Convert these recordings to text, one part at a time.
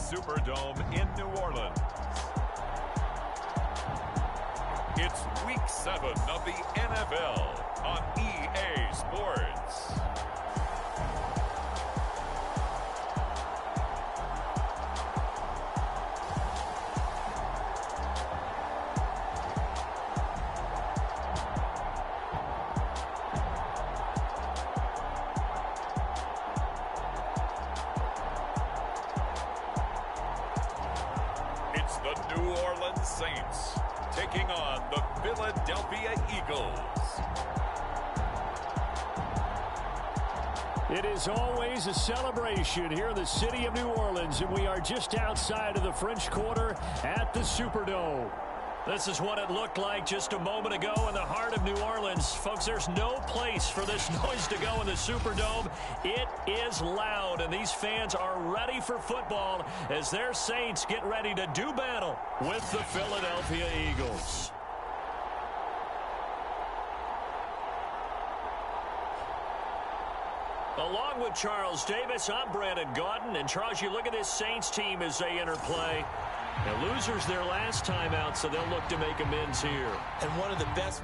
Superdome in New Orleans. It's Week 7 of the NFL on EA Sports. It's the New Orleans Saints taking on the Philadelphia Eagles. It is always a celebration here in the city of New Orleans, and we are just outside of the French Quarter at the Superdome. This is what it looked like just a moment ago in the heart of New Orleans. Folks, there's no place for this noise to go in the Superdome. It is loud, and these fans are ready for football as their Saints get ready to do battle with the Philadelphia Eagles. Along with Charles Davis, I'm Brandon Gaudin. And Charles, you look at this Saints team as they enter play. The losers their last time out, so they'll look to make amends here. And one of the best...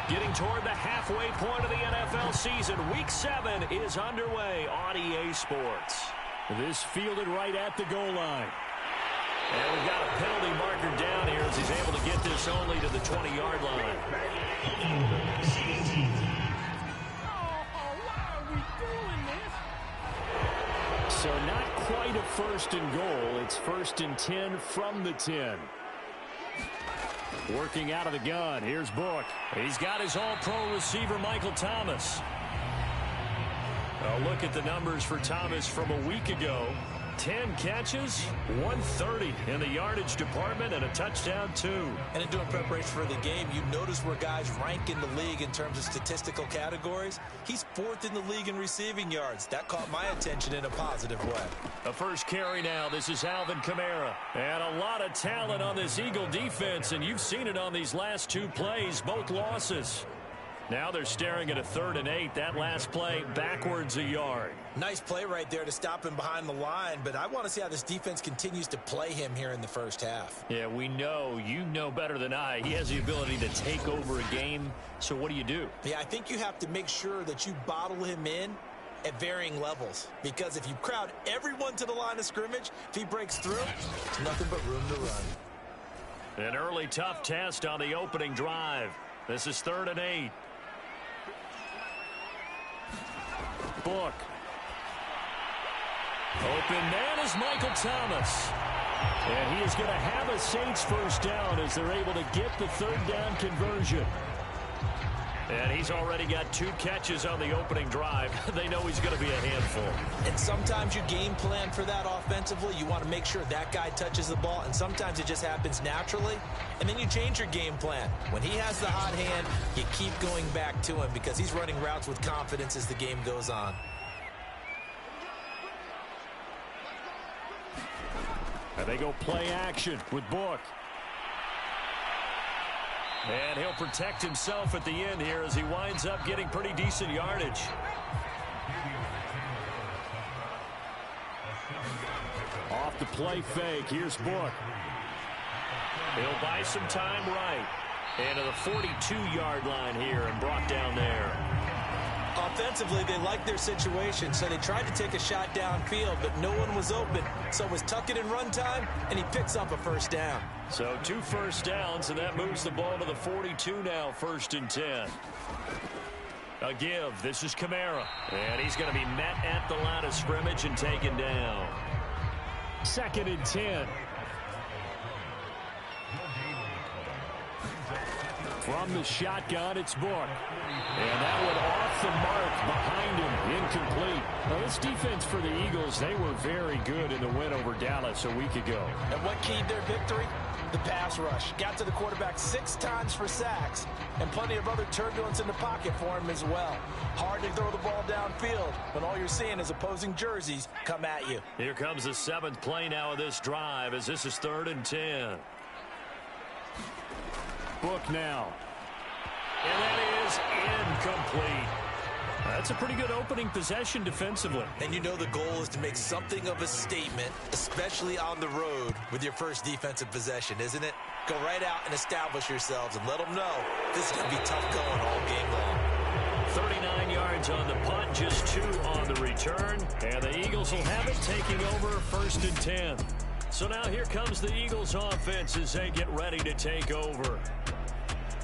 Getting toward the halfway point of the NFL season, Week 7 is underway on EA Sports. This fielded right at the goal line. And we've got a penalty marker down here as he's able to get this only to the 20-yard line. So not quite a first and goal. It's first and 10 from the 10. Working out of the gun. Here's Book. He's got his all-pro receiver, Michael Thomas. A look at the numbers for Thomas from a week ago. 10 catches, 130 in the yardage department, and a touchdown, too. And in doing preparation for the game, you notice where guys rank in the league in terms of statistical categories. He's 4th in the league in receiving yards. That caught my attention in a positive way. A first carry now. This is Alvin Kamara. And a lot of talent on this Eagle defense, and you've seen it on these last 2 plays, both losses. Now they're staring at a 3rd and 8. That last play backwards a yard. Nice play right there to stop him behind the line, but I want to see how this defense continues to play him here in the first half. Yeah, we know. You know better than I. He has the ability to take over a game. So what do you do? Yeah, I think you have to make sure that you bottle him in at varying levels, because if you crowd everyone to the line of scrimmage, if he breaks through, it's nothing but room to run. An early tough test on the opening drive. This is 3rd and 8. Book. Open man is Michael Thomas. And he is going to have a Saints first down as they're able to get the 3rd down conversion. And he's already got 2 catches on the opening drive. They know he's going to be a handful. And sometimes you game plan for that offensively. You want to make sure that guy touches the ball, and sometimes it just happens naturally. And then you change your game plan. When he has the hot hand, you keep going back to him because he's running routes with confidence as the game goes on. And they go play action with Book. And he'll protect himself at the end here as he winds up getting pretty decent yardage. Off the play fake. Here's Book. He'll buy some time right. And to the 42-yard line here and brought down there. Offensively, they like their situation, so they tried to take a shot downfield, but no one was open. So it was tuck it in run time, and he picks up a first down. So 2 first downs, and that moves the ball to the 42 now, 1st and 10. A give. This is Kamara. And he's going to be met at the line of scrimmage and taken down. 2nd and 10. From the shotgun, it's Book. And that one off the mark behind him, incomplete. Now, this defense for the Eagles, they were very good in the win over Dallas a week ago. And what keyed their victory? The pass rush. Got to the quarterback 6 times for sacks, and plenty of other turbulence in the pocket for him as well. Hard to throw the ball downfield when all you're seeing is opposing jerseys come at you. Here comes the 7th play now of this drive as this is 3rd and 10. Book now. And that is incomplete. That's a pretty good opening possession defensively. And you know the goal is to make something of a statement, especially on the road with your first defensive possession, isn't it? Go right out and establish yourselves and let them know this is going to be tough going all game long. 39 yards on the punt, just 2 on the return. And the Eagles will have it, taking over 1st and 10. So now here comes the Eagles offense as they get ready to take over.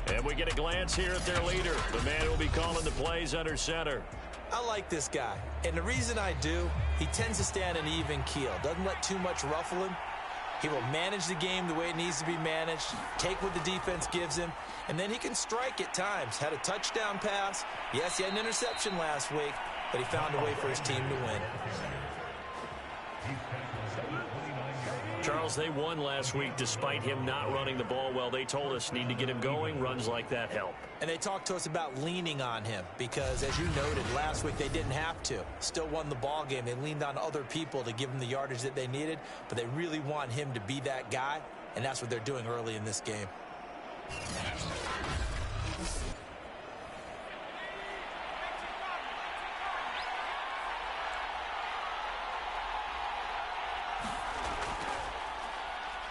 And we get a glance here at their leader, the man who will be calling the plays under center. I like this guy, and the reason I do, he tends to stand an even keel, doesn't let too much ruffle him. He will manage the game the way it needs to be managed, take what the defense gives him, and then he can strike at times. Had a touchdown pass. Yes, he had an interception last week, but he found a way for his team to win. Charles, they won last week despite him not running the ball well. They told us need to get him going. Runs like that help. And they talked to us about leaning on him because, as you noted, last week they didn't have to. Still won the ball game. They leaned on other people to give them the yardage that they needed, but they really want him to be that guy, and that's what they're doing early in this game.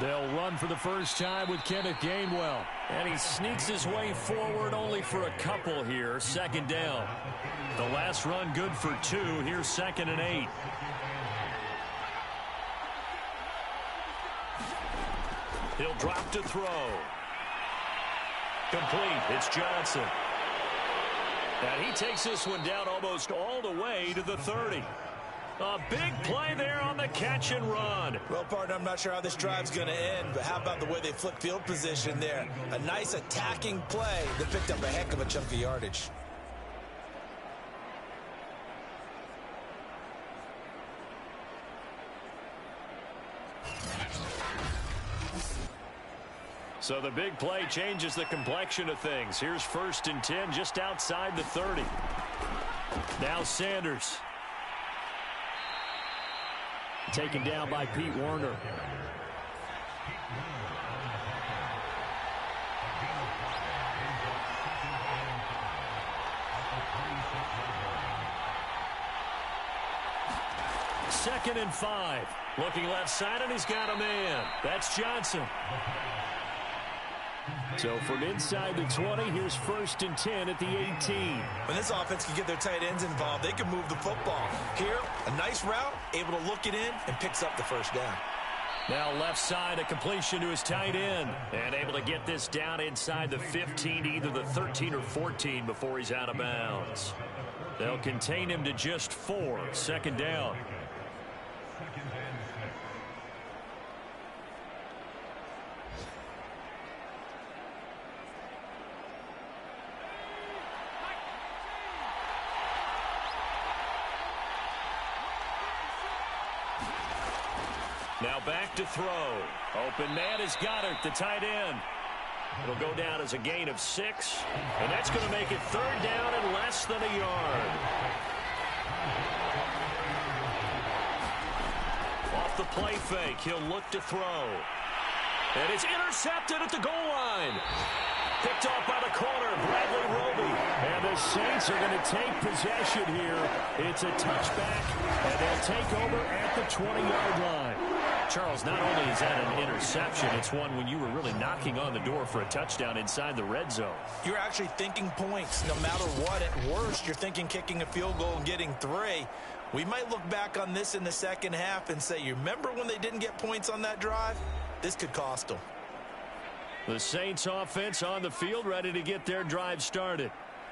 They'll run for the first time with Kenneth Gainwell. And he sneaks his way forward only for a couple here. 2nd down. The last run good for 2. Here's 2nd and 8. He'll drop to throw. Complete. It's Johnson. And he takes this one down almost all the way to the 30. A big play there on the catch and run. Well, partner, I'm not sure how this drive's going to end, but how about the way they flip field position there? A nice attacking play that picked up a heck of a chunk of yardage. So the big play changes the complexion of things. Here's 1st and 10 just outside the 30. Now Sanders. Taken down by Pete Werner. Second and 5. Looking left side, and he's got a man. That's Johnson. So from inside the 20, here's 1st and 10 at the 18. When this offense can get their tight ends involved, they can move the football. Here, a nice route, able to look it in, and picks up the 1st down. Now left side, a completion to his tight end. And able to get this down inside the 15, either the 13 or 14 before he's out of bounds. They'll contain him to just 4. 2nd down. Now back to throw. Open man is Goddard, the tight end. It'll go down as a gain of 6. And that's going to make it 3rd down and less than a yard. Off the play fake, he'll look to throw. And it's intercepted at the goal line. Picked off by the corner, Bradley Roby. And the Saints are going to take possession here. It's a touchback, and they'll take over at the 20-yard line. Charles, not only is that an interception, it's one when you were really knocking on the door for a touchdown inside the red zone. You're actually thinking points. No matter what, at worst, you're thinking kicking a field goal and getting 3. We might look back on this in the second half and say, you remember when they didn't get points on that drive? This could cost them. The Saints offense on the field, ready to get their drive started.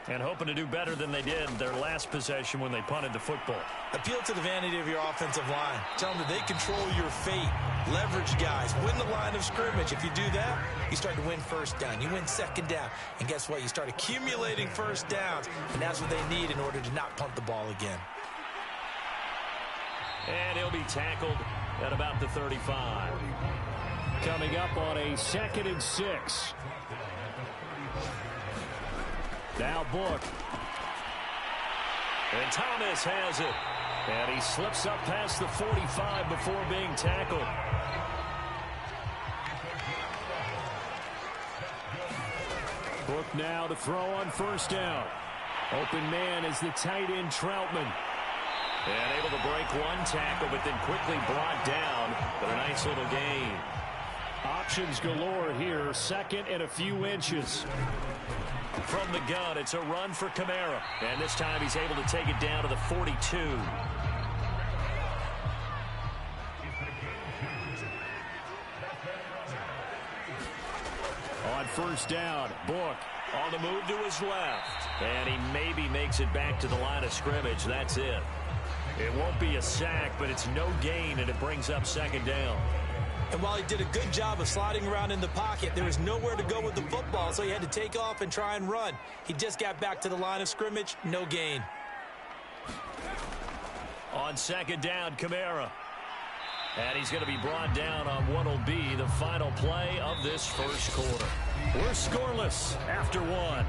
And hoping to do better than they did their last possession when they punted the football. Appeal to the vanity of your offensive line. Tell them that they control your fate. Leverage guys. Win the line of scrimmage. If you do that, you start to win 1st down. You win 2nd down. And guess what? You start accumulating 1st downs. And that's what they need in order to not punt the ball again. And he'll be tackled at about the 35. Coming up on a 2nd and 6. Now Book. And Thomas has it. And he slips up past the 45 before being tackled. Book now to throw on 1st down. Open man is the tight end Troutman. And able to break one tackle, but then quickly brought down. But a nice little gain. Options galore here. Second and a few inches. From the gun, it's a run for Kamara. And this time he's able to take it down to the 42. On first down, Book on the move to his left. And he maybe makes it back to the line of scrimmage. That's it. It won't be a sack, but it's no gain, and it brings up second down. And while he did a good job of sliding around in the pocket, there was nowhere to go with the football, so he had to take off and try and run. He just got back to the line of scrimmage, no gain. On second down, Kamara. And he's going to be brought down on what will be the final play of this first quarter. We're scoreless after one.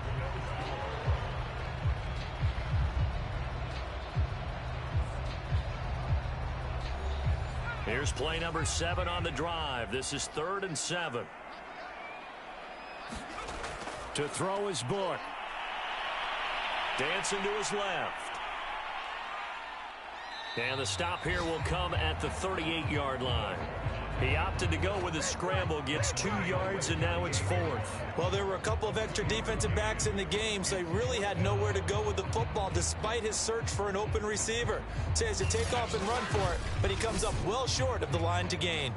Here's play number 7 on the drive. This is 3rd and 7. To throw his Book. Dancing to his left. And the stop here will come at the 38-yard line. He opted to go with a scramble, gets 2 yards, and now it's 4th. Well, there were a couple of extra defensive backs in the game, so he really had nowhere to go with the football despite his search for an open receiver. So he has to take off and run for it, but he comes up well short of the line to gain.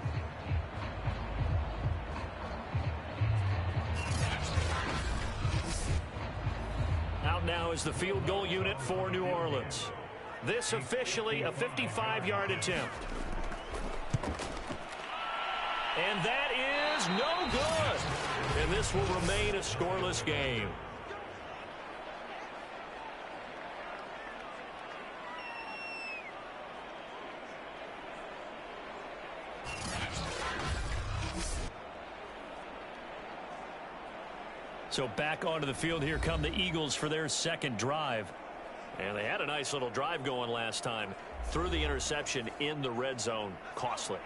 Out now is the field goal unit for New Orleans. This officially a 55-yard attempt. And that is no good. And this will remain a scoreless game. So back onto the field, here come the Eagles for their second drive. And they had a nice little drive going last time. Threw the interception in the red zone. Costly.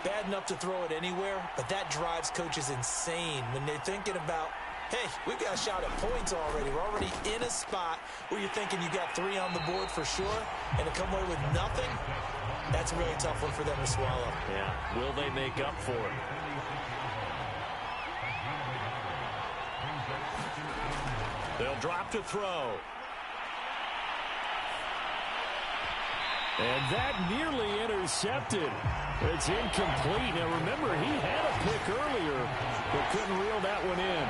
Bad enough to throw it anywhere, but that drives coaches insane when they're thinking about, hey, we've got a shot at points already. We're already in a spot where you're thinking you got 3 on the board for sure, and to come away with nothing, that's a really tough one for them to swallow. Yeah, will they make up for it? They'll drop to throw. And that nearly intercepted. It's incomplete. Now remember, he had a pick earlier, but couldn't reel that one in.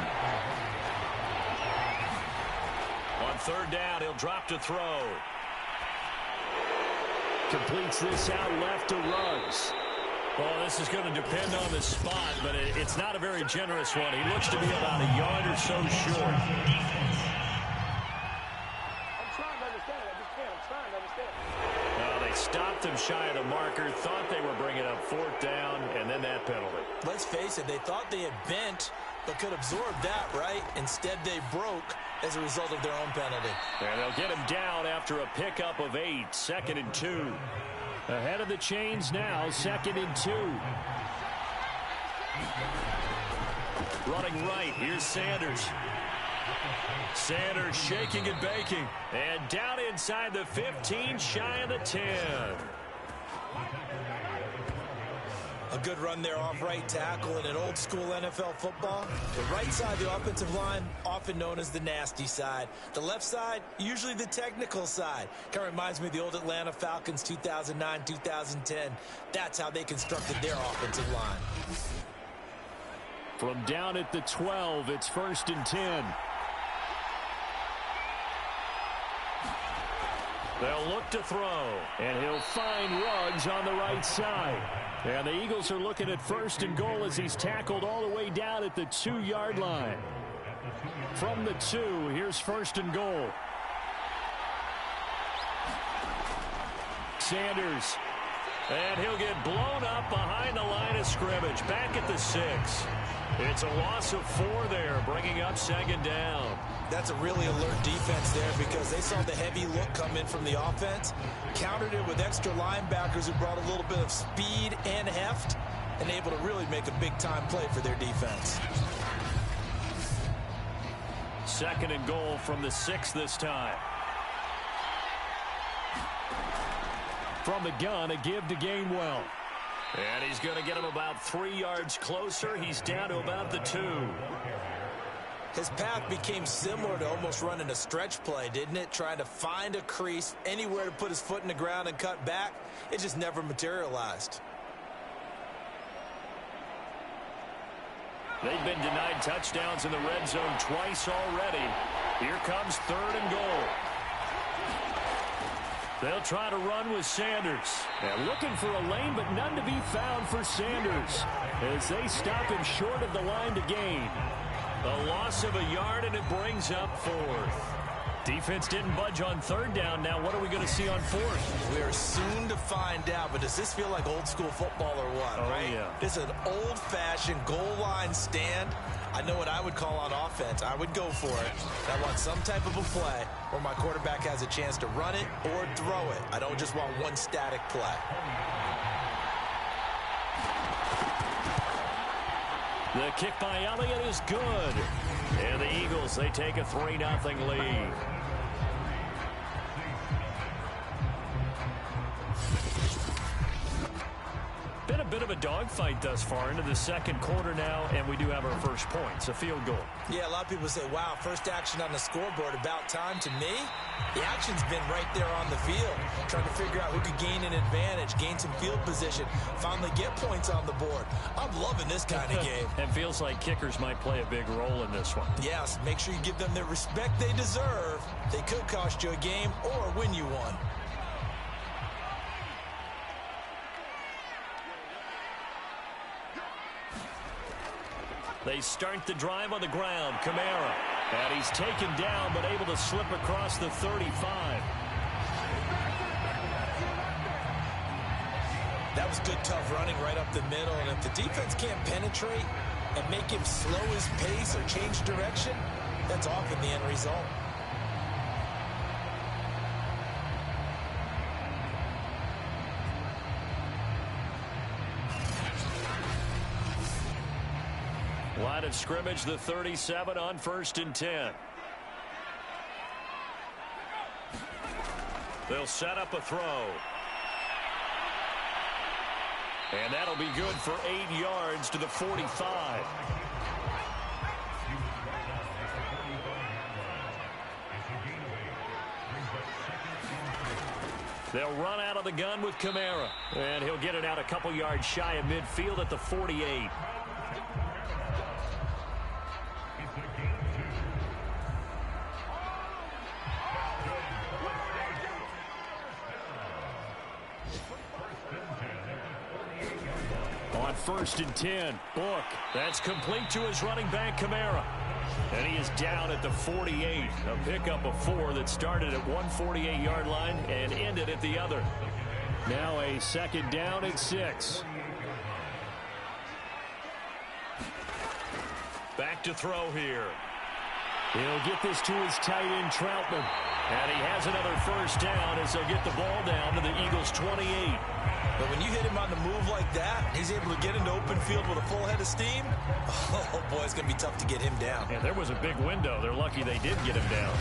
On third down, he'll drop to throw. Completes this out left to Ruggs. Well, this is going to depend on the spot, but it's not a very generous one. He looks to be about a yard or so short. Stopped him shy of the marker, thought they were bringing up 4th down, and then that penalty. Let's face it, they thought they had bent, but could absorb that, right? Instead, they broke as a result of their own penalty. And they'll get him down after a pickup of 8, 2nd and 2. Ahead of the chains now, 2nd and 2. Running right, here's Sanders. Sanders shaking and baking. And down inside the 15, shy of the 10. A good run there off right tackle in an old school NFL football. The right side of the offensive line, often known as the nasty side. The left side, usually the technical side. Kind of reminds me of the old Atlanta Falcons 2009-2010. That's how they constructed their offensive line. From down at the 12, it's 1st and 10. They'll look to throw, and he'll find Ruggs on the right side. And the Eagles are looking at 1st and goal as he's tackled all the way down at the 2-yard line. From the 2, here's 1st and goal. Sanders, and he'll get blown up behind the line of scrimmage, back at the 6. It's a loss of 4 there, bringing up 2nd down. That's a really alert defense there because they saw the heavy look come in from the offense, countered it with extra linebackers who brought a little bit of speed and heft, and able to really make a big-time play for their defense. 2nd and goal from the 6 this time. From the gun, a give to Gainwell. And he's going to get him about 3 yards closer. He's down to about the 2. His path became similar to almost running a stretch play, didn't it? Trying to find a crease, anywhere to put his foot in the ground and cut back. It just never materialized. They've been denied touchdowns in the red zone twice already. Here comes 3rd and goal. They'll try to run with Sanders. And looking for a lane, but none to be found for Sanders as they stop him short of the line to gain. A loss of a yard, and it brings up 4th. Defense didn't budge on 3rd down. Now what are we going to see on 4th? We are soon to find out, but does this feel like old school football or what, right? Yeah. This is an old-fashioned goal line stand. I know what I would call on offense. I would go for it. I want some type of a play where my quarterback has a chance to run it or throw it. I don't just want one static play. The kick by Elliott is good. And the Eagles, they take a 3-0 lead. Been a bit of a dogfight thus far into the 2nd quarter now, and we do have our first points, a field goal. Yeah, a lot of people say, wow, first action on the scoreboard, about time. To me, the action's been right there on the field, trying to figure out who could gain an advantage, gain some field position, finally get points on the board. I'm loving this kind of game. It feels like kickers might play a big role in this one. Yes, make sure you give them the respect they deserve. They could cost you a game or win you one. They start the drive on the ground. Kamara. And he's taken down, but able to slip across the 35. That was good, tough running right up the middle. And if the defense can't penetrate and make him slow his pace or change direction, that's often the end result. Line of scrimmage, the 37 on 1st and 10. They'll set up a throw. And that'll be good for 8 yards to the 45. They'll run out of the gun with Kamara. And he'll get it out a couple yards shy of midfield at the 48. On 1st and 10, Book. That's complete to his running back, Kamara. And he is down at the 48. A pickup of 4 that started at 148-yard line and ended at the other. Now a 2nd down and 6. Back to throw here. He'll get this to his tight end, Troutman. And he has another 1st down as they'll get the ball down to the Eagles' 28. But when you hit him on the move like that, he's able to get into open field with a full head of steam. Oh, boy, it's going to be tough to get him down. And there was a big window. They're lucky they did get him down.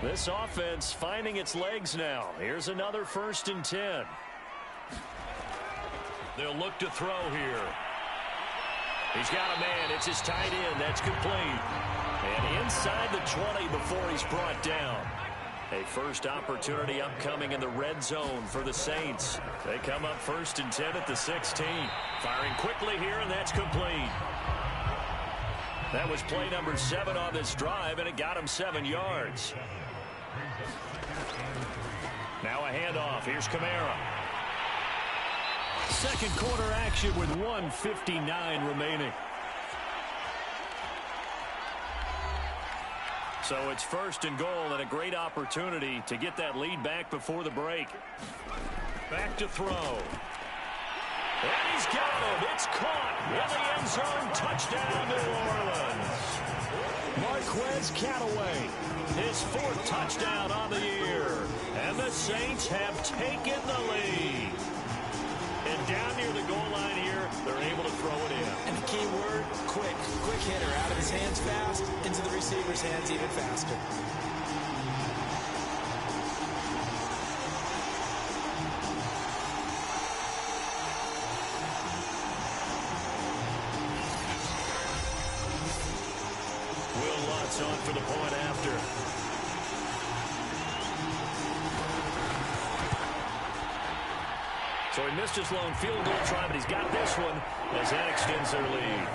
This offense finding its legs now. Here's another 1st and 10. They'll look to throw here. He's got a man. It's his tight end. That's complete. And inside the 20 before he's brought down. A first opportunity upcoming in the red zone for the Saints. They come up 1st and 10 at the 16. Firing quickly here, and that's complete. That was play number 7 on this drive, and it got him 7 yards. Now a handoff. Here's Kamara. 2nd quarter action with 1:59 remaining. So it's 1st and goal and a great opportunity to get that lead back before the break. Back to throw. And he's got it. It's caught in the end zone. Touchdown, New Orleans. Marquez Callaway, his 4th touchdown on the year. And the Saints have taken the lead. And down near the goal line here, they're able to throw it in. And the key word, quick. Quick hitter. Out of his hands fast, into the receiver's hands even faster. On for the point after. So he missed his lone field goal try, but he's got this one as that extends their lead.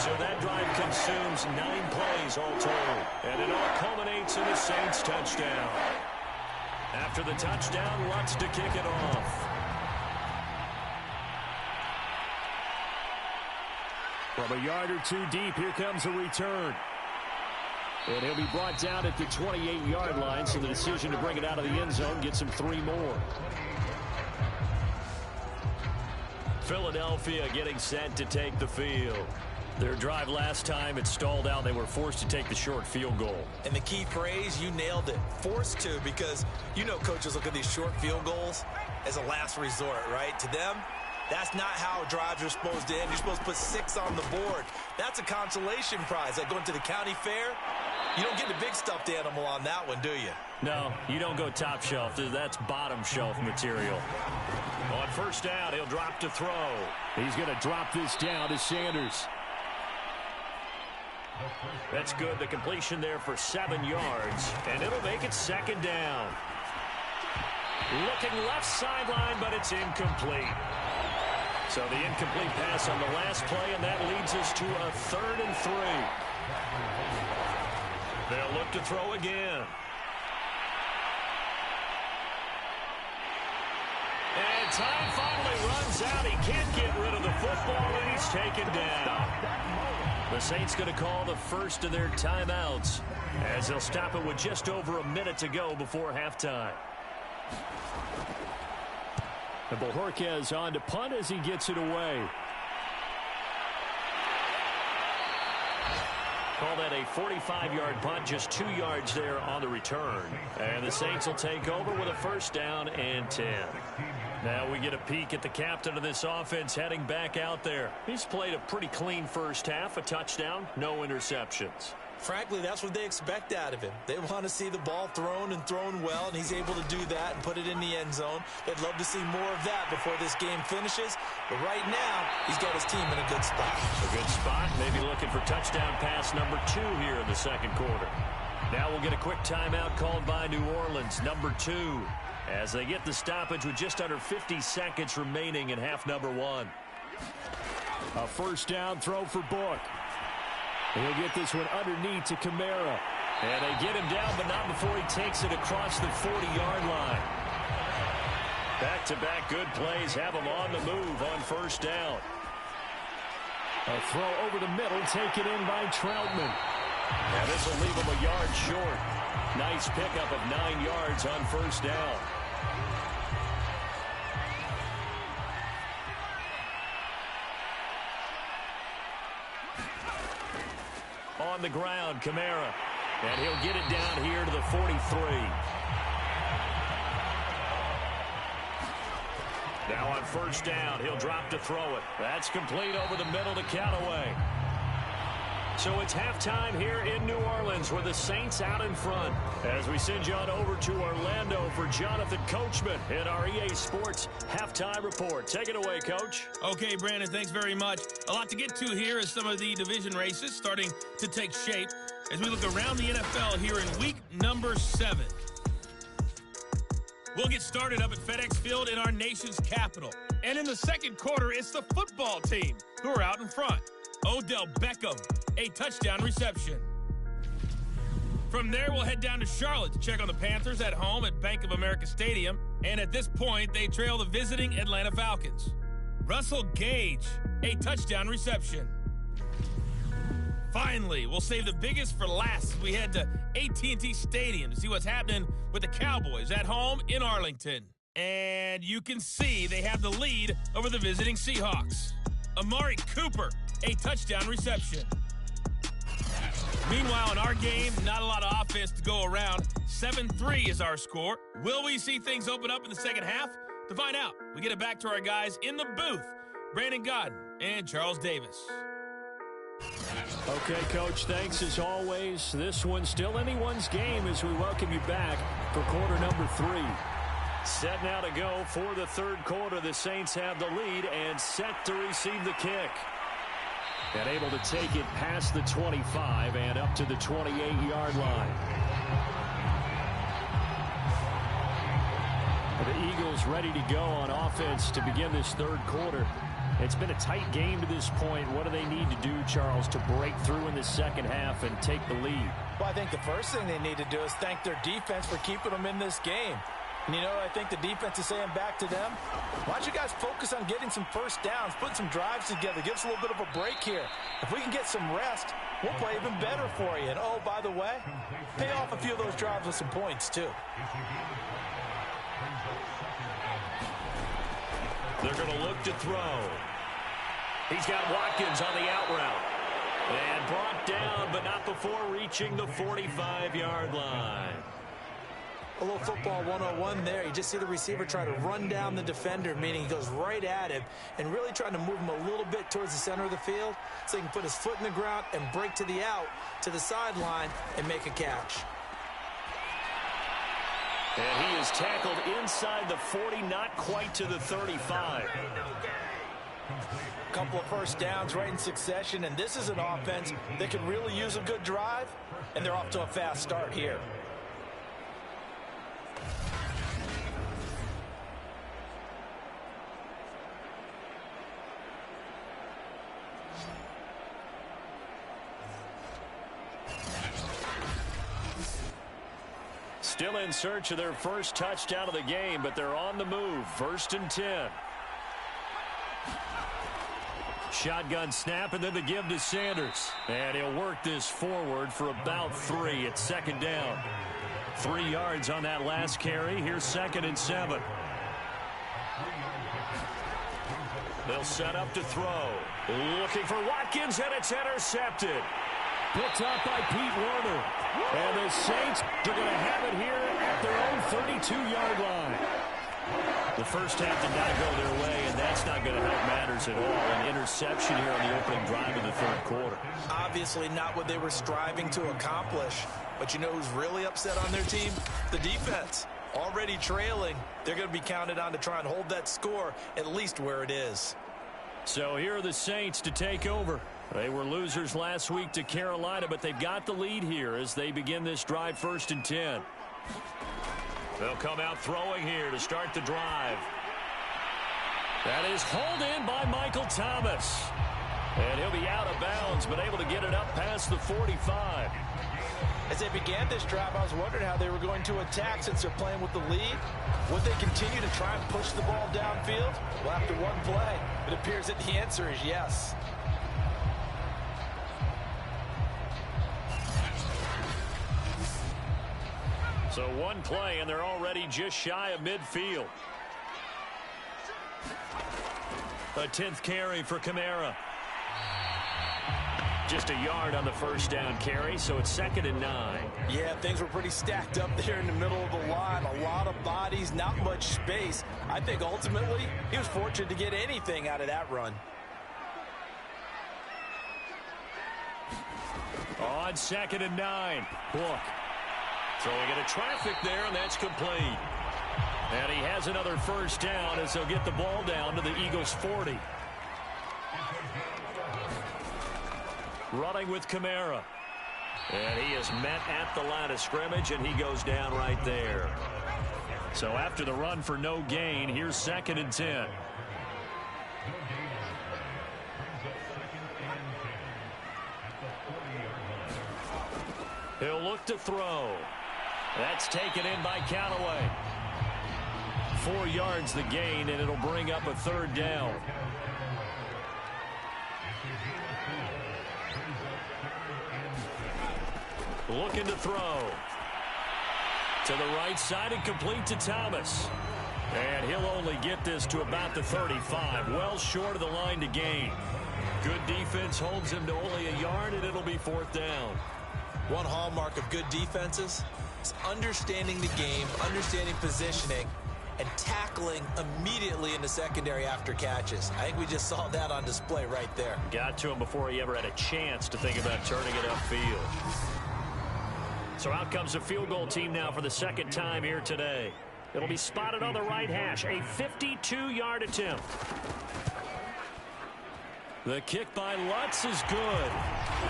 So that drive consumes 9 plays all told, and it all culminates in a Saints touchdown. After the touchdown, Lutz to kick it off. From a yard or 2 deep, here comes a return. And he'll be brought down at the 28-yard line, so the decision to bring it out of the end zone gets him 3 more. Philadelphia getting set to take the field. Their drive last time, it stalled out. They were forced to take the short field goal. And the key phrase, you nailed it. Forced to, because you know coaches look at these short field goals as a last resort, right? To them, that's not how drives are supposed to end. You're supposed to put 6 on the board. That's a consolation prize. Like going to the county fair, you don't get the big stuffed animal on that one, do you? No, you don't go top shelf. That's bottom shelf material. On first down, he'll drop to throw. He's going to drop this down to Sanders. That's good. The completion there for 7 yards, and it'll make it 2nd down. Looking left sideline, but it's incomplete. So the incomplete pass on the last play, and that leads us to a 3rd and 3. They'll look to throw again. And time finally runs out. He can't get rid of the football, and he's taken down. The Saints going to call the first of their timeouts as they'll stop it with just over a minute to go before halftime. And Bojorquez on to punt as he gets it away. Call that a 45-yard punt, just 2 yards there on the return. And the Saints will take over with a 1st down and 10. Now we get a peek at the captain of this offense heading back out there. He's played a pretty clean first half, a touchdown, no interceptions. Frankly, that's what they expect out of him. They want to see the ball thrown and thrown well, and he's able to do that and put it in the end zone. They'd love to see more of that before this game finishes. But right now, he's got his team in a good spot. A good spot, maybe looking for touchdown pass number 2 here in the 2nd quarter. Now we'll get a quick timeout called by New Orleans, number 2, as they get the stoppage with just under 50 seconds remaining in half number 1. A 1st down throw for Book. He'll get this one underneath to Kamara. And they get him down, but not before he takes it across the 40-yard line. Back-to-back good plays have him on the move on 1st down. A throw over the middle, taken in by Troutman. And this will leave him a yard short. Nice pickup of 9 yards on 1st down. On the ground, Kamara. And he'll get it down here to the 43. Now on 1st down, he'll drop to throw it. That's complete over the middle to Callaway. So it's halftime here in New Orleans with the Saints out in front. As we send you on over to Orlando for Jonathan Coachman in our EA Sports Halftime Report. Take it away, Coach. Okay, Brandon, thanks very much. A lot to get to here as some of the division races starting to take shape as we look around the NFL here in week number 7. We'll get started up at FedEx Field in our nation's capital. And in the 2nd quarter, it's the football team who are out in front. Odell Beckham, a touchdown reception. From there, we'll head down to Charlotte to check on the Panthers at home at Bank of America Stadium. And at this point, they trail the visiting Atlanta Falcons. Russell Gage, a touchdown reception. Finally, we'll save the biggest for last as we head to AT&T Stadium to see what's happening with the Cowboys at home in Arlington. And you can see they have the lead over the visiting Seahawks. Amari Cooper, a touchdown reception. Meanwhile, in our game, not a lot of offense to go around. 7-3 is our score. Will we see things open up in the second half? To find out, we get it back to our guys in the booth, Brandon Godden and Charles Davis. Okay, Coach, thanks as always. This one's still anyone's game as we welcome you back for quarter number 3. Set now to go for the third quarter. The Saints have the lead and set to receive the kick. And able to take it past the 25 and up to the 28-yard line. The Eagles ready to go on offense to begin this third quarter. It's been a tight game to this point. What do they need to do, Charles, to break through in the second half and take the lead? Well, I think the first thing they need to do is thank their defense for keeping them in this game. And, you know, I think the defense is saying back to them, why don't you guys focus on getting some first downs, putting some drives together, give us a little bit of a break here. If we can get some rest, we'll play even better for you. And, oh, by the way, pay off a few of those drives with some points, too. They're going to look to throw. He's got Watkins on the out route. And brought down, but not before reaching the 45-yard line. A little football 101 there. You just see the receiver try to run down the defender, meaning he goes right at him and really trying to move him a little bit towards the center of the field so he can put his foot in the ground and break to the out, to the sideline, and make a catch. And he is tackled inside the 40, not quite to the 35. A couple of first downs right in succession, and this is an offense that could really use a good drive, and they're off to a fast start here. Still in search of their first touchdown of the game, but they're on the move. 1st and 10. Shotgun snap, and then the give to Sanders. And he'll work this forward for about 3 at second down. 3 yards on that last carry. Here's 2nd and 7. They'll set up to throw. Looking for Watkins, and it's intercepted. Picked up by Pete Werner. And the Saints are going to have it here at their own 32-yard line. The first half did not go their way, and that's not going to help matters at all. An interception here on the opening drive of the third quarter. Obviously not what they were striving to accomplish. But you know who's really upset on their team? The defense. Already trailing. They're going to be counted on to try and hold that score at least where it is. So here are the Saints to take over. They were losers last week to Carolina, but they've got the lead here as they begin this drive 1st and 10. They'll come out throwing here to start the drive. That is hauled in by Michael Thomas. And he'll be out of bounds, but able to get it up past the 45. As they began this drive, I was wondering how they were going to attack since they're playing with the lead. Would they continue to try and push the ball downfield? Well, after one play, it appears that the answer is yes. So one play, and they're already just shy of midfield. A 10th carry for Kamara. Just a yard on the first down carry, so it's 2nd and 9. Yeah, things were pretty stacked up there in the middle of the line. A lot of bodies, not much space. I think ultimately he was fortunate to get anything out of that run. On 2nd and 9. Book. Throwing into traffic there, and that's complete. And he has another first down as they'll get the ball down to the Eagles' 40. Running with Kamara. And he is met at the line of scrimmage, and he goes down right there. So after the run for no gain, here's 2nd and 10. He'll look to throw. That's taken in by Callaway. 4 yards the gain, and it'll bring up a 3rd down. Looking to throw. To the right side and complete to Thomas. And he'll only get this to about the 35. Well short of the line to gain. Good defense holds him to only a yard, and it'll be 4th down. One hallmark of good defenses is understanding the game, understanding positioning, and tackling immediately in the secondary after catches. I think we just saw that on display right there. Got to him before he ever had a chance to think about turning it upfield. So out comes the field goal team now for the 2nd time here today. It'll be spotted on the right hash, a 52-yard attempt. The kick by Lutz is good.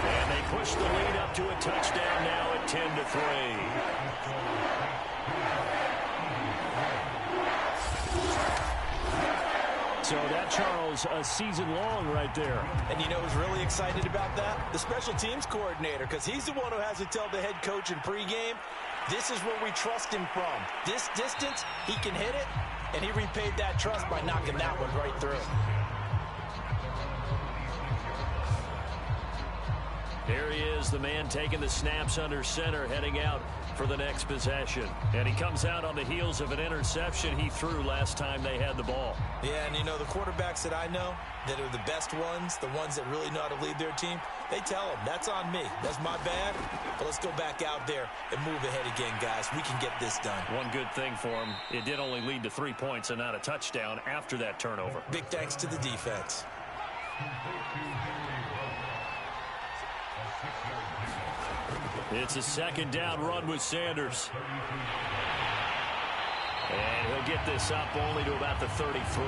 And they push the lead up to a touchdown now at 10-3. So that, Charles, a season long right there. And you know who's really excited about that? The special teams coordinator, because he's the one who has to tell the head coach in pregame, this is where we trust him from. This distance, he can hit it, and he repaid that trust by knocking that one right through. Here he is, the man taking the snaps under center, heading out for the next possession. And he comes out on the heels of an interception he threw last time they had the ball. Yeah, and you know, the quarterbacks that I know that are the best ones, the ones that really know how to lead their team, they tell them, that's on me. That's my bad. But let's go back out there and move ahead again, guys. We can get this done. One good thing for him, it did only lead to 3 points and not a touchdown after that turnover. Big thanks to the defense. It's a 2nd down run with Sanders. And he'll get this up only to about the 33.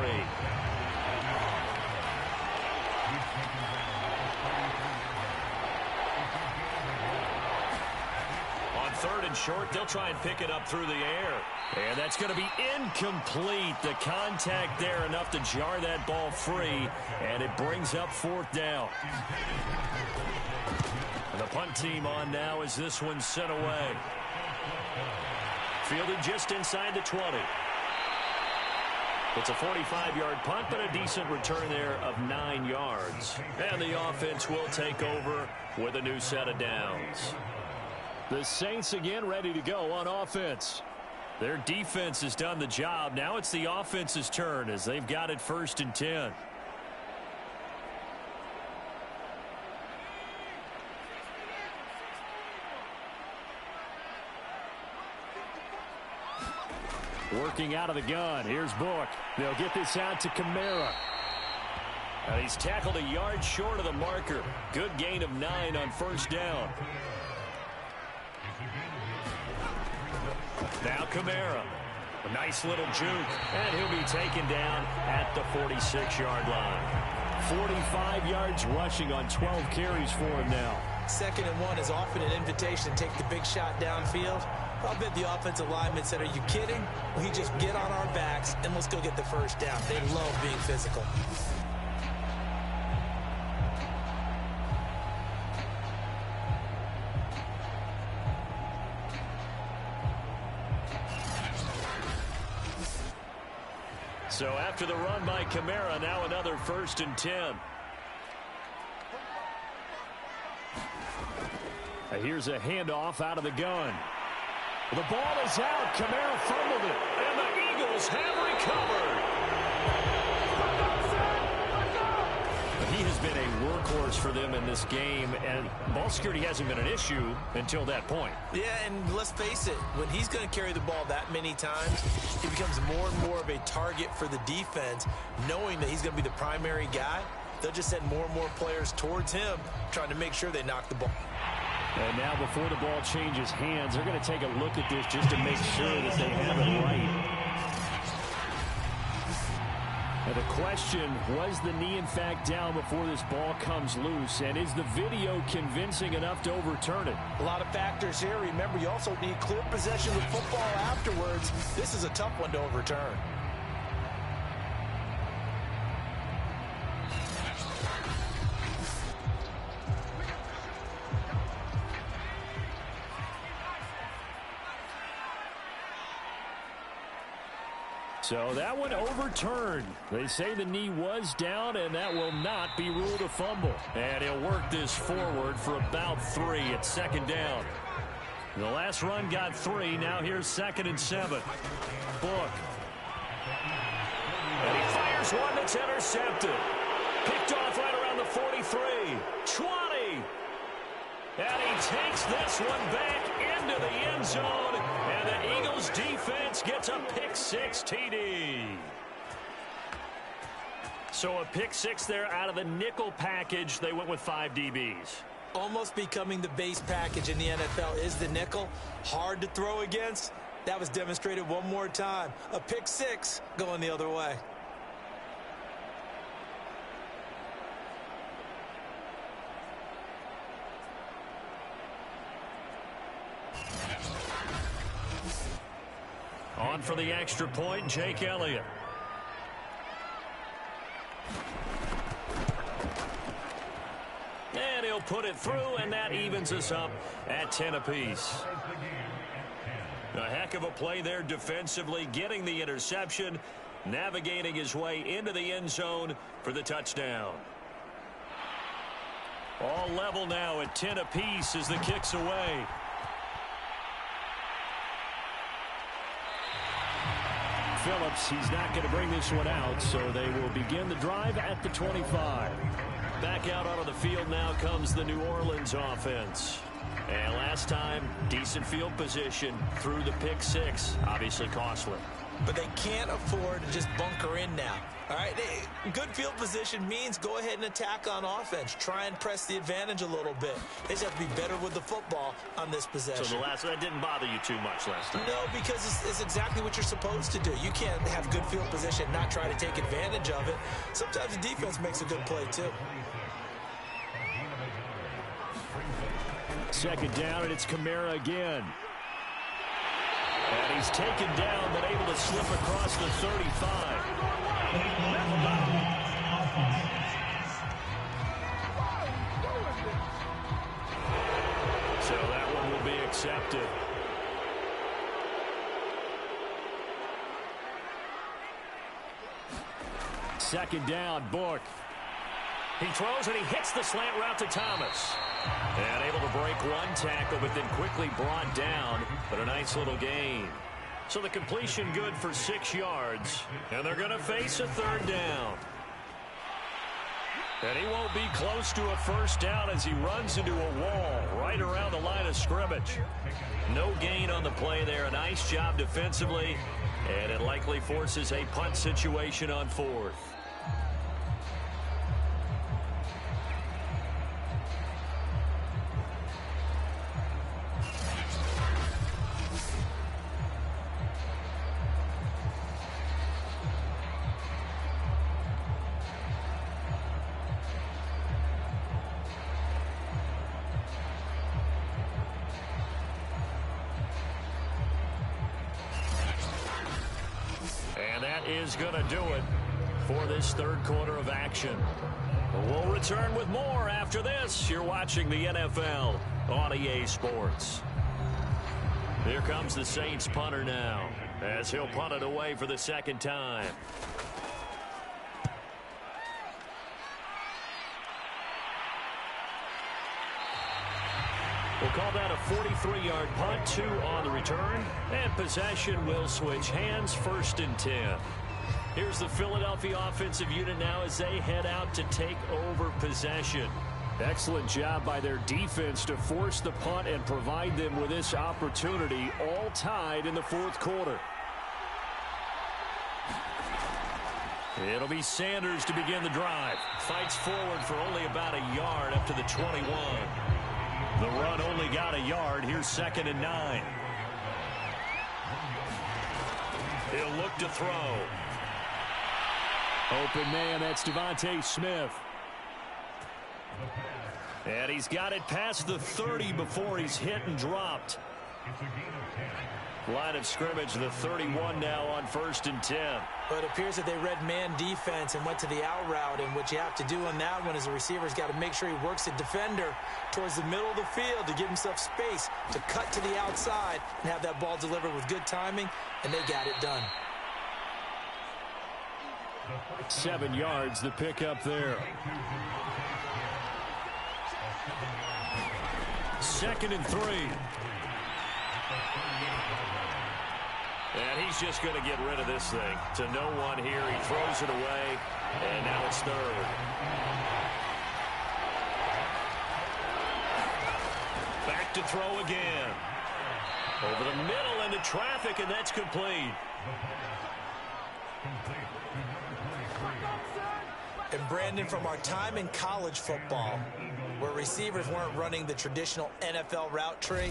On 3rd and short, they'll try and pick it up through the air. And that's going to be incomplete. The contact there enough to jar that ball free. And it brings up 4th down. And the punt team on now as this one's sent away. Fielded just inside the 20. It's a 45-yard punt, but a decent return there of 9 yards. And the offense will take over with a new set of downs. The Saints again ready to go on offense. Their defense has done the job. Now it's the offense's turn as they've got it 1st and 10. Working out of the gun. Here's Book. They'll get this out to Kamara. And he's tackled a yard short of the marker. Good gain of 9 on 1st down. Now Kamara. A nice little juke. And he'll be taken down at the 46-yard line. 45 yards rushing on 12 carries for him now. 2nd and 1 is often an invitation to take the big shot downfield. I'll bet the offensive lineman said, are you kidding? We just get on our backs and let's go get the 1st down. They love being physical. So after the run by Kamara, now another 1st and 10. Here's a handoff out of the gun. The ball is out. Kamara fumbled it. And the Eagles have recovered. He has been a workhorse for them in this game, and ball security hasn't been an issue until that point. Yeah, and let's face it, when he's going to carry the ball that many times, he becomes more and more of a target for the defense, knowing that he's going to be the primary guy. They'll just send more and more players towards him, trying to make sure they knock the ball. And now before the ball changes hands, they're going to take a look at this just to make sure that they have it right. And the question, was the knee in fact down before this ball comes loose? And is the video convincing enough to overturn it? A lot of factors here. Remember, you also need clear possession with football afterwards. This is a tough one to overturn. So that one overturned. They say the knee was down, and that will not be ruled a fumble. And he'll work this forward for about 3 at 2nd down. The last run got 3. Now here's 2nd and 7. Book. And he fires one that's intercepted. Picked off right around the 43, 20. And he takes this one back into the end zone. And the Eagles defense gets a pick six TD. So a pick six there out of the nickel package. They went with 5 DBs. Almost becoming the base package in the NFL is the nickel. Hard to throw against. That was demonstrated one more time. A pick six going the other way. On for the extra point, Jake Elliott. And he'll put it through, and that evens us up at 10 apiece. A heck of a play there defensively, getting the interception, navigating his way into the end zone for the touchdown. All level now at 10 apiece as the kick's away. Phillips, he's not going to bring this one out, so they will begin the drive at the 25. Back out onto the field now comes the New Orleans offense. And last time, decent field position through the pick six, obviously costly. But they can't afford to just bunker in now. All right, good field position means go ahead and attack on offense. Try and press the advantage a little bit. They just have to be better with the football on this possession. So the last one, that didn't bother you too much last time? No, because it's exactly what you're supposed to do. You can't have good field position, not try to take advantage of it. Sometimes the defense makes a good play, too. Second down, and it's Kamara again. And he's taken down, but able to slip across the 35. So that one will be accepted. Second down, Book. He throws and he hits the slant route to Thomas. And able to break one tackle, but then quickly brought down. But a nice little gain. So the completion good for 6 yards. And they're going to face a third down. And he won't be close to a first down as he runs into a wall right around the line of scrimmage. No gain on the play there. A nice job defensively. And it likely forces a punt situation on fourth. Is going to do it for this third quarter of action. We'll return with more after this. You're watching the NFL on EA Sports. Here comes the Saints punter now as he'll punt it away for the second time. We'll call that a 43-yard punt, 2 on the return, and possession will switch hands, 1st and 10. Here's the Philadelphia offensive unit now as they head out to take over possession. Excellent job by their defense to force the punt and provide them with this opportunity, all tied in the fourth quarter. It'll be Sanders to begin the drive. Fights forward for only about a yard up to the 21. The run only got a yard. Here's 2nd and 9. He'll look to throw. Open man, that's Devontae Smith. And he's got it past the 30 before he's hit and dropped. Line of scrimmage, the 31 now on 1st and 10. But it appears that they read man defense and went to the out route. And what you have to do on that one is the receiver's got to make sure he works the defender towards the middle of the field to give himself space to cut to the outside and have that ball delivered with good timing. And they got it done. 7 yards, the pickup there. 2nd and 3. And he's just going to get rid of this thing. To no one here. He throws it away. And now it's 3rd. Back to throw again. Over the middle into traffic, and that's complete. And Brandon, from our time in college football, where receivers weren't running the traditional NFL route tree,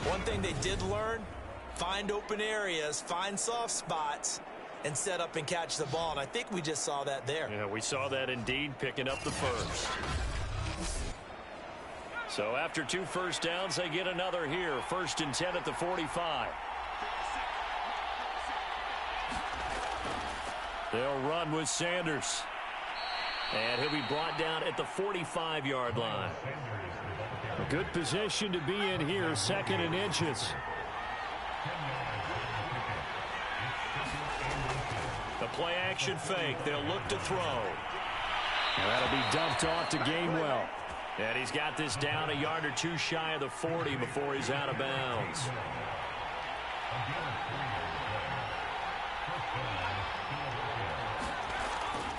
one thing they did learn, find open areas, find soft spots, and set up and catch the ball. And I think we just saw that there. Yeah, we saw that indeed, picking up the first. So after 2 first downs, they get another here. 1st and 10 at the 45. They'll run with Sanders. And he'll be brought down at the 45-yard line. A good position to be in here, 2nd and inches. The play action fake. They'll look to throw. That'll be dumped off to Gainwell. And he's got this down a yard or two shy of the 40 before he's out of bounds.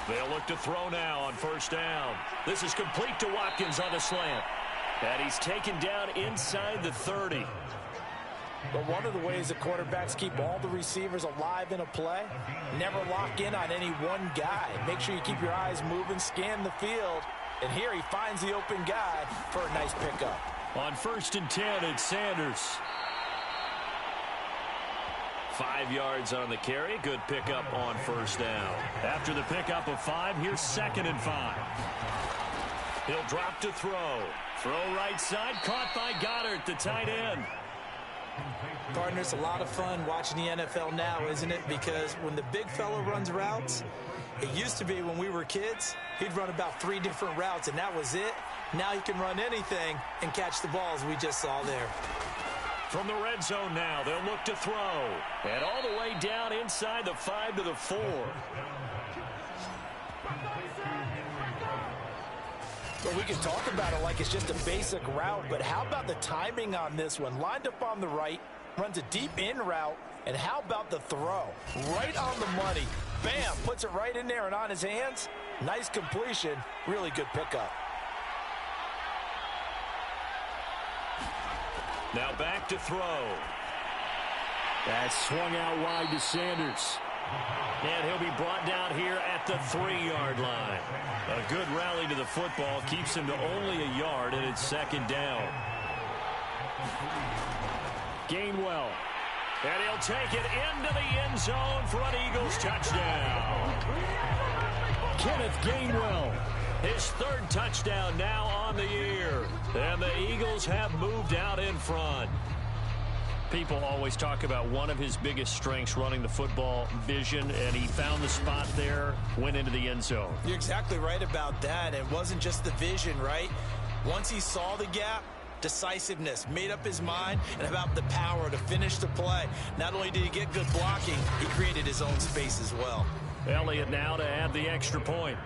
They'll look to throw now on 1st down. This is complete to Watkins on the slant. And he's taken down inside the 30. But one of the ways that quarterbacks keep all the receivers alive in a play, never lock in on any one guy. Make sure you keep your eyes moving, scan the field. And here he finds the open guy for a nice pickup. On 1st and 10, it's Sanders. 5 yards on the carry. Good pickup on 1st down. After the pickup of 5, here's 2nd and 5. He'll drop to throw. Throw right side, caught by Goddard, the tight end. Partner, it's a lot of fun watching the NFL now, isn't it? Because when the big fella runs routes, it used to be when we were kids, he'd run about 3 different routes, and that was it. Now he can run anything and catch the balls we just saw there. From the red zone now, they'll look to throw. And all the way down inside the 5 to the 4. Well, we can talk about it like it's just a basic route, but how about the timing on this one? Lined up on the right, runs a deep in route, and how about the throw? Right on the money. Bam, puts it right in there and on his hands. Nice completion, really good pickup. Now back to throw. That swung out wide to Sanders. And he'll be brought down here at the 3-yard line. A good rally to the football keeps him to only a yard, and it's 2nd down. Gainwell. And he'll take it into the end zone for an Eagles touchdown. Kenneth Gainwell. His 3rd touchdown now on the year. And the Eagles have moved out in front. People always talk about one of his biggest strengths, running the football, vision, and he found the spot there, went into the end zone. You're exactly right about that. It wasn't just the vision, right? Once he saw the gap, decisiveness, made up his mind, and about the power to finish the play. Not only did he get good blocking, he created his own space as well. Elliott now to add the extra point.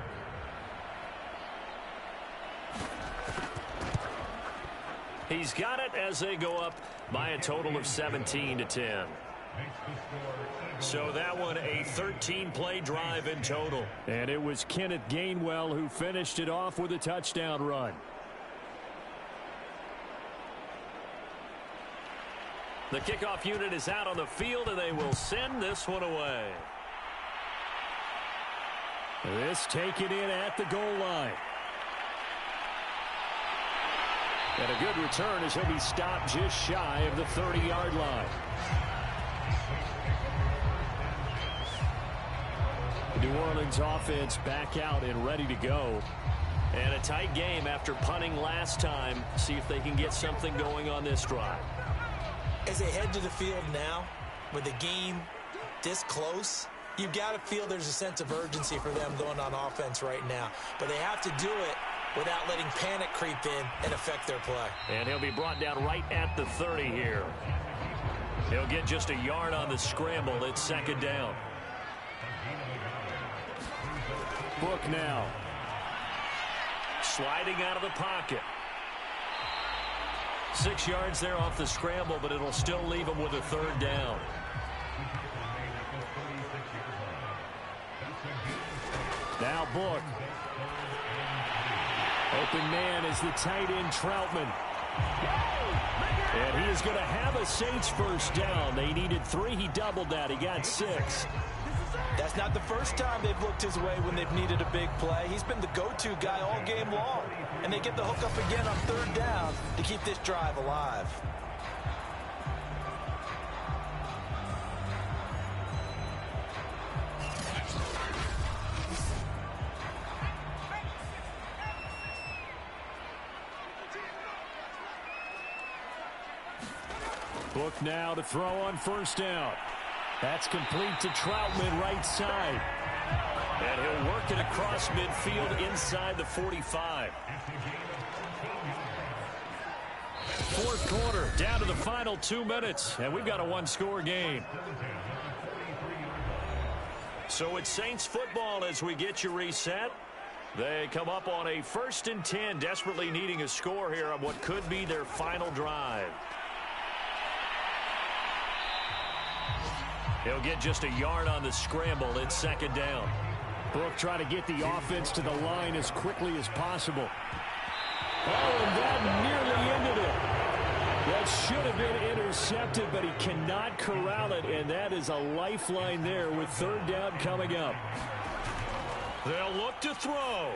He's got it as they go up by a total of 17-10. So that one a 13-play drive in total. And it was Kenneth Gainwell who finished it off with a touchdown run. The kickoff unit is out on the field, and they will send this one away. This taken in at the goal line. And a good return as he'll be stopped just shy of the 30-yard line. The New Orleans offense back out and ready to go. And a tight game after punting last time. See if they can get something going on this drive. As they head to the field now, with the game this close, you've got to feel there's a sense of urgency for them going on offense right now. But they have to do it without letting panic creep in and affect their play. And he'll be brought down right at the 30 here. He'll get just a yard on the scramble. It's 2nd down. Book now. Sliding out of the pocket. 6 yards there off the scramble, but it'll still leave him with a 3rd down. Now Book. Open man is the tight end Troutman. And he is going to have a Saints first down. They needed 3. He doubled that. He got 6. That's not the first time they've looked his way when they've needed a big play. He's been the go-to guy all game long. And they get the hook up again on 3rd down to keep this drive alive. Book now to throw on 1st down. That's complete to Troutman, right side. And he'll work it across midfield inside the 45. 4th quarter, down to the final 2 minutes, and we've got a 1-score game. So it's Saints football as we get you reset. They come up on a 1st and 10, desperately needing a score here on what could be their final drive. He'll get just a yard on the scramble. It's 2nd down. Brooke trying to get the offense to the line as quickly as possible. Oh, and that nearly ended it. That should have been intercepted, but he cannot corral it, and that is a lifeline there with 3rd down coming up. They'll look to throw.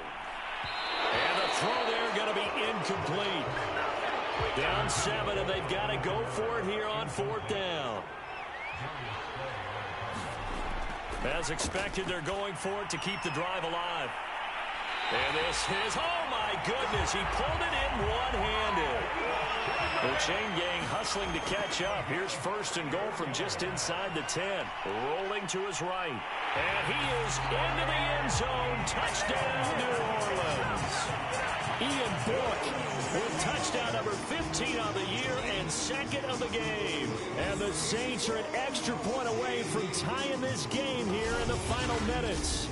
And the throw there going to be incomplete. Down 7, and they've got to go for it here on 4th down. As expected, they're going for it to keep the drive alive. And this is, oh my goodness, he pulled it in one-handed. The chain gang hustling to catch up. Here's 1st and goal from just inside the 10. Rolling to his right. And he is into the end zone. Touchdown, New Orleans. Ian Book with touchdown number 15 on the year and 2nd of the game. And the Saints are an extra point away from tying this game here in the final minutes.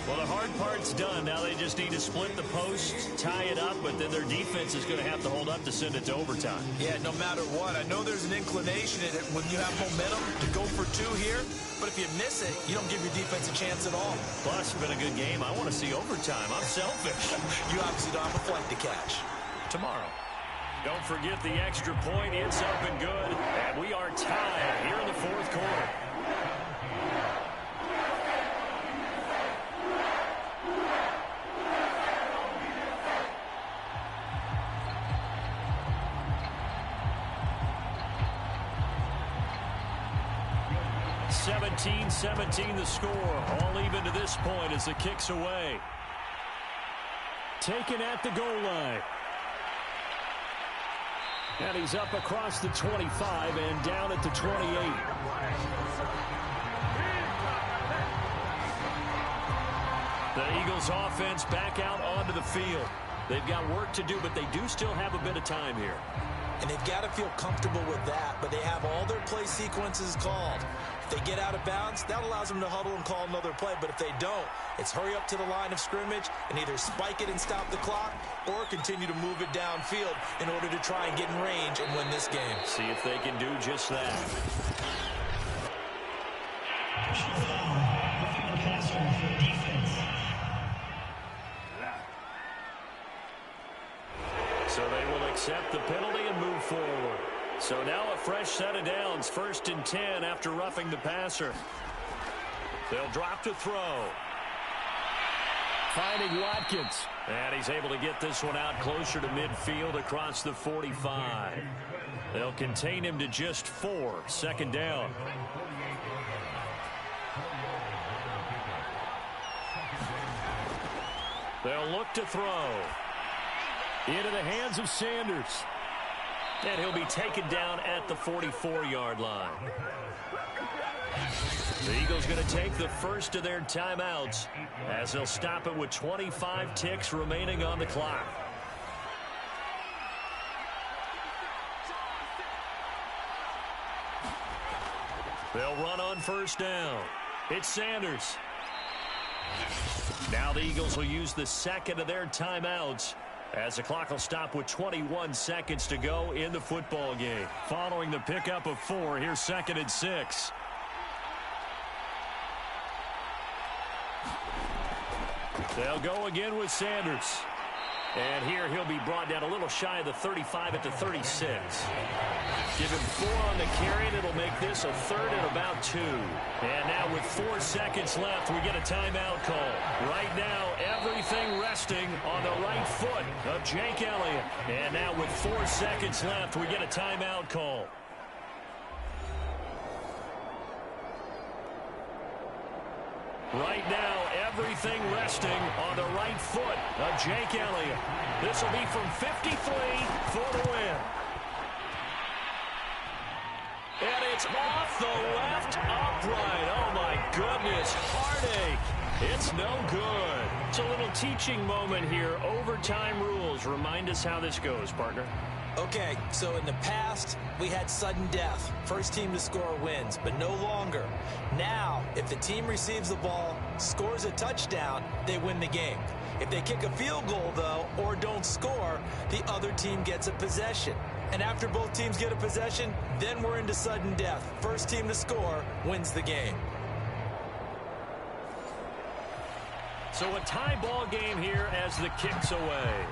Well, the hard part's done. Now they just need to split the post, tie it up, but then their defense is going to have to hold up to send it to overtime. Yeah, no matter what. I know there's an inclination in it when you have momentum to go for 2 here, but if you miss it, you don't give your defense a chance at all. Plus, it's been a good game. I want to see overtime. I'm selfish. You obviously don't have a flight to catch. Tomorrow. Don't forget the extra point. It's up and good. And we are tied here in the 4th quarter. (17-17) the score. All even to this point as the kick's away. Taken at the goal line. And he's up across the 25 and down at the 28. The Eagles offense back out onto the field. They've got work to do, but they do still have a bit of time here. And they've got to feel comfortable with that, but they have all their play sequences called. If they get out of bounds, that allows them to huddle and call another play. But if they don't, it's hurry up to the line of scrimmage and either spike it and stop the clock or continue to move it downfield in order to try and get in range and win this game. See if they can do just that. So they will accept the penalty and move forward. So now a fresh set of downs, 1st and 10 after roughing the passer. They'll drop to throw. Finding Watkins. And he's able to get this one out closer to midfield across the 45. They'll contain him to just 4, 2nd down. They'll look to throw. Into the hands of Sanders. And he'll be taken down at the 44-yard line. The Eagles going to take the first of their timeouts as they'll stop it with 25 ticks remaining on the clock. They'll run on 1st down. It's Sanders. Now the Eagles will use the 2nd of their timeouts as the clock will stop with 21 seconds to go in the football game. Following the pickup of 4, here's 2nd and 6. They'll go again with Sanders. And here he'll be brought down a little shy of the 35 at the 36. Give him 4 on the carry, and it'll make this a 3rd and about 2. And now with 4 seconds left, we get a timeout call. Right now, everything resting on the right foot of Jake Elliott. And now with 4 seconds left, we get a timeout call. Right now, everything resting on the right foot of Jake Elliott. This will be from 53 for the win. And it's off the left upright. Oh, my goodness. Heartache. It's no good. It's a little teaching moment here. Overtime rules. Remind us how this goes, partner. Okay, so in the past, we had sudden death. First team to score wins, but no longer. Now, if the team receives the ball, scores a touchdown, they win the game. If they kick a field goal, though, or don't score, the other team gets a possession. And after both teams get a possession, then we're into sudden death. First team to score wins the game. So a tie ball game here as the kick's away.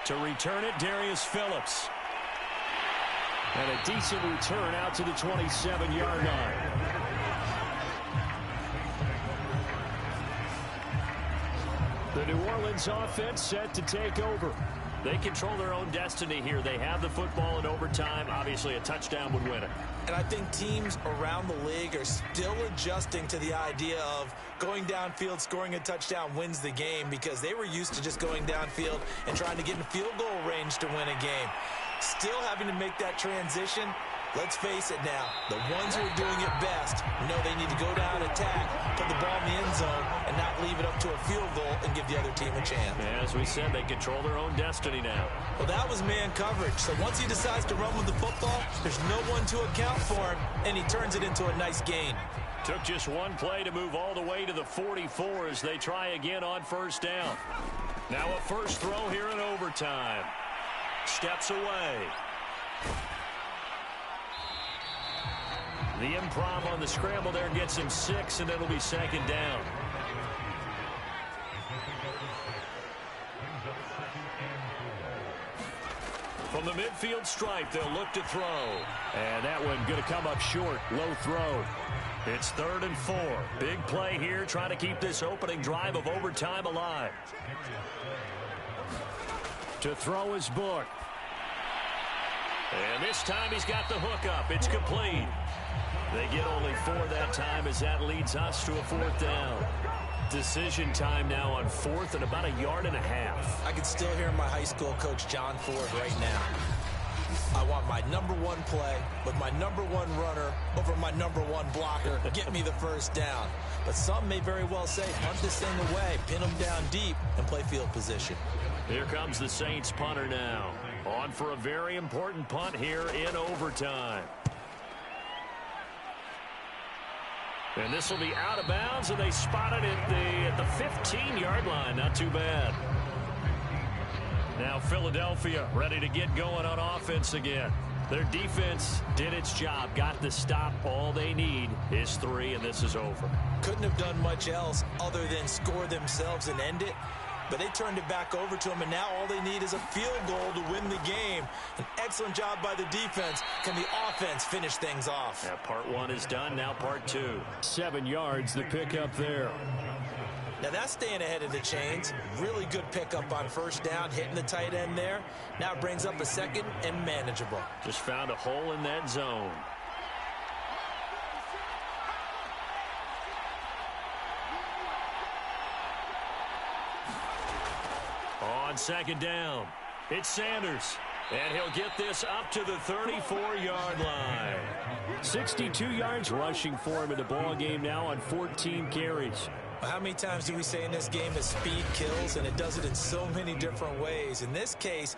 To return it, Darius Phillips. And a decent return out to the 27-yard line. The New Orleans offense set to take over. They control their own destiny here. They have the football in overtime. Obviously, a touchdown would win it. And I think teams around the league are still adjusting to the idea of going downfield, scoring a touchdown wins the game, because they were used to just going downfield and trying to get in field goal range to win a game. Still having to make that transition. Let's face it now, the ones who are doing it best know they need to go down, attack, put the ball in the end zone, and not leave it up to a field goal and give the other team a chance. As we said, they control their own destiny now. Well, that was man coverage. So once he decides to run with the football, there's no one to account for him, and he turns it into a nice gain. Took just one play to move all the way to the 44 as they try again on first down. Now a first throw here in overtime. Steps away. The improv on the scramble there gets him 6, and it'll be second down. From the midfield stripe, they'll look to throw. And that one going to come up short. Low throw. It's 3rd and 4. Big play here, trying to keep this opening drive of overtime alive. To throw his book. And this time he's got the hook up. It's complete. They get only 4 that time as that leads us to a 4th down. Decision time now on 4th and about 1.5 yards. I can still hear my high school coach, John Ford, right now. I want my #1 play with my #1 runner over my #1 blocker. Get me the first down. But some may very well say, punt this thing away, pin them down deep, and play field position. Here comes the Saints punter now. On for a very important punt here in overtime. And this will be out of bounds, and they spot it at the 15-yard line. Not too bad. Now Philadelphia ready to get going on offense again. Their defense did its job, got the stop. All they need is 3, and this is over. Couldn't have done much else other than score themselves and end it. But they turned it back over to them, and now all they need is a field goal to win the game. An excellent job by the defense. Can the offense finish things off? Yeah, part 1 is done, now part 2. 7 yards, the pickup there. Now that's staying ahead of the chains. Really good pickup on first down, hitting the tight end there. Now it brings up a 2nd and manageable. Just found a hole in that zone. On 2nd down, it's Sanders. And he'll get this up to the 34-yard line. 62 yards rushing for him in the ball game now on 14 carries. Well, how many times do we say in this game that speed kills, and it does it in so many different ways? In this case,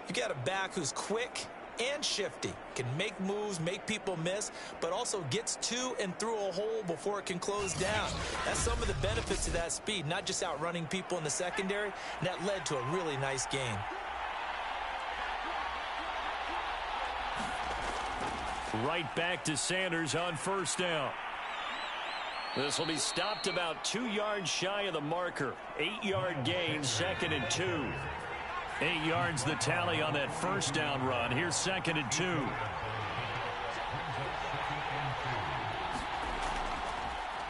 you got a back who's quick and shifty, can make moves, make people miss, but also gets to and through a hole before it can close down. That's some of the benefits of that speed, not just outrunning people in the secondary, and that led to a really nice gain. Right back to Sanders on first down. This will be stopped about 2 yards shy of the marker. 8-yard gain, 2nd and 2. 8 yards the tally on that first down run. Here's 2nd and 2.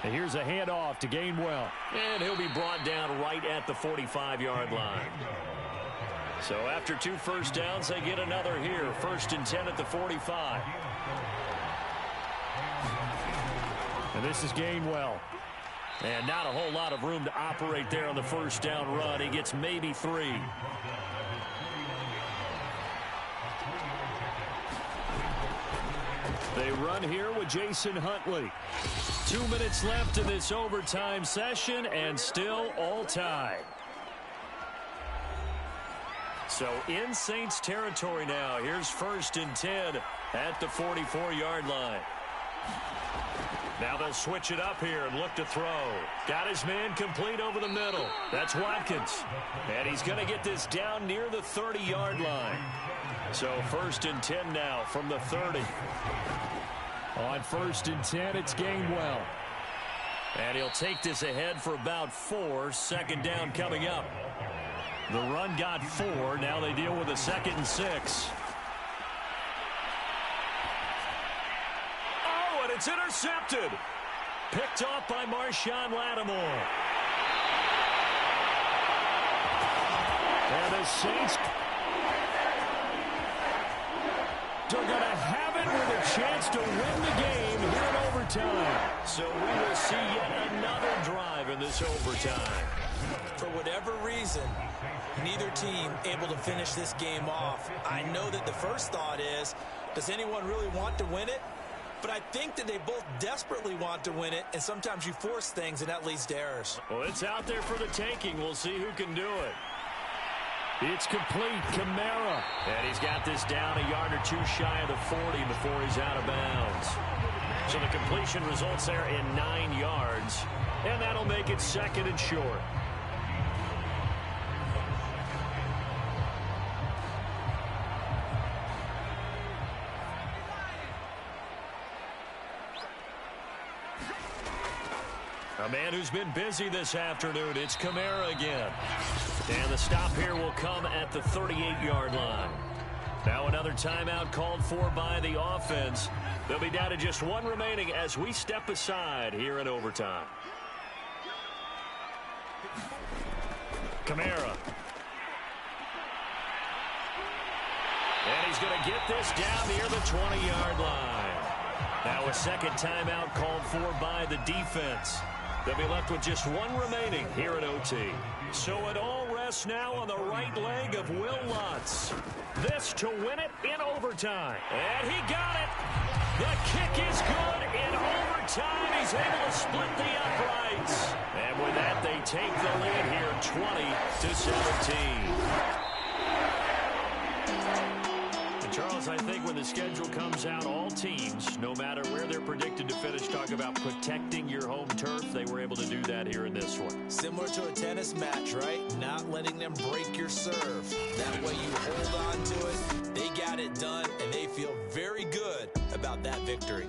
And here's a handoff to Gainwell. And he'll be brought down right at the 45-yard line. So after 2 first downs, they get another here. 1st and 10 at the 45. And this is Gainwell. And not a whole lot of room to operate there on the first down run. He gets maybe 3. They run here with Jason Huntley. 2 minutes left in this overtime session, and still all tied. So in Saints territory now. Here's 1st and 10 at the 44-yard line. Now they'll switch it up here and look to throw. Got his man complete over the middle. That's Watkins. And he's going to get this down near the 30-yard line. So 1st and 10 now from the 30. On 1st and 10, it's Gainwell. And he'll take this ahead for about 4. 2nd down coming up. The run got 4. Now they deal with a 2nd and 6. Oh, and it's intercepted. Picked off by Marshawn Lattimore. And the Saints are going to have it with a chance to win the game here in overtime. So we will see yet another drive in this overtime. For whatever reason, neither team able to finish this game off. I know that the first thought is, does anyone really want to win it? But I think that they both desperately want to win it, and sometimes you force things, and that leads to errors. Well, it's out there for the taking. We'll see who can do it. It's complete. Kamara. And he's got this down a yard or 2 shy of the 40 before he's out of bounds. So the completion results there in 9 yards. And that'll make it 2nd and short. A man who's been busy this afternoon, it's Kamara again. And the stop here will come at the 38-yard line. Now another timeout called for by the offense. They'll be down to just 1 remaining as we step aside here in overtime. Kamara. And he's going to get this down near the 20-yard line. Now a 2nd timeout called for by the defense. They'll be left with just 1 remaining here at OT. So it all rests now on the right leg of Will Lutz. This to win it in overtime. And he got it. The kick is good in overtime. He's able to split the uprights. And with that, they take the lead here 20-17. Charles, I think when the schedule comes out, all teams, no matter where they're predicted to finish, talk about protecting your home turf. They were able to do that here in this one. Similar to a tennis match, right? Not letting them break your serve. That way you hold on to it. They got it done, and they feel very good about that victory.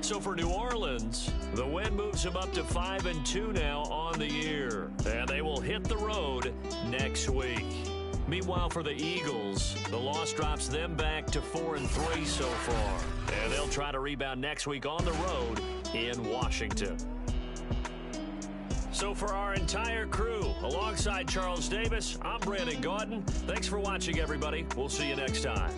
So for New Orleans, the win moves them up to 5-2 now on the year. And they will hit the road next week. Meanwhile, for the Eagles, the loss drops them back to 4-3 so far. And they'll try to rebound next week on the road in Washington. So for our entire crew, alongside Charles Davis, I'm Brandon Gaudin. Thanks for watching, everybody. We'll see you next time.